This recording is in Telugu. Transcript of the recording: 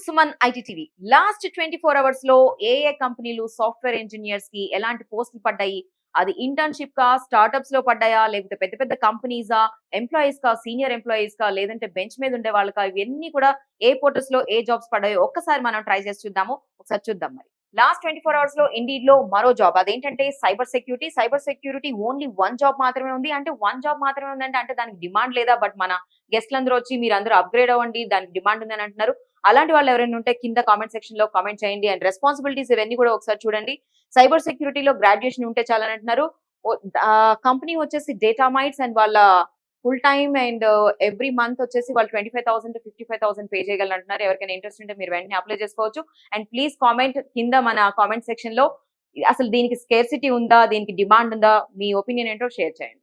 Suman IT TV. Last 24 hours లో ఏ కంపెనీలు సాఫ్ట్వేర్ ఇంజనీర్స్ కి ఎలాంటి పోస్టులు పడ్డాయి, అది ఇంటర్న్షిప్ కా, స్టార్ట్అప్స్ లో పడ్డాయా, లేకపోతే పెద్ద పెద్ద కంపెనీసా, ఎంప్లాయీస్ కా, సీనియర్ ఎంప్లాయీస్ కా, లేదంటే బెంచ్ మీద ఉండే వాళ్ళకా, ఇవన్నీ కూడా ఏ పోర్టల్స్ లో ఏ జాబ్స్ పడ్డాయో ఒక్కసారి మనం ట్రై చేసి చూద్దాము. ఒకసారి చూద్దాం. మరి లాస్ట్ 24 అవర్స్ లో ఇండీడ్ లో మరో జాబ్, అదేంటంటే cyber security. Cyber security only one job మాత్రమే ఉంది. అంటే వన్ జాబ్ మాత్రమే ఉందంటే అంటే దానికి డిమాండ్ లేదా? బట్ మన గెస్ట్లందరూ వచ్చి మీరు అందరూ అప్గ్రేడ్ అవ్వండి, దానికి డిమాండ్ ఉందని అంటున్నారు. అలాంటి వాళ్ళు ఎవరైనా ఉంటే కింద కామెంట్ సెక్షన్ లో కామెంట్ చేయండి. అండ్ రెస్పాన్సిబిలిటీస్ ఇవన్నీ కూడా ఒకసారి చూడండి. సైబర్ సెక్యూరిటీలో గ్రాడ్యుయేషన్ ఉంటే చాలని అంటున్నారు. కంపెనీ వచ్చేసి డేటామైట్స్ అండ్ వాళ్ళ full time and every month వచ్చేసి వాళ్ళు 25,000 to 55,000 పే చేయగలరు అంటున్నారు. ఎవరికైనా ఇంట్రెస్ట్ ఉంటే మీరు వెంటనే అప్లై చేసుకోవచ్చు. అండ్ ప్లీజ్ కామెంట్ కింద మన కామెంట్ సెక్షన్ లో అసలు దీనికి స్కేర్సిటీ ఉందా, దీనికి డిమాండ్ ఉందా, మీ ఒపీనియన్ ఏంటో షేర్ చేయండి.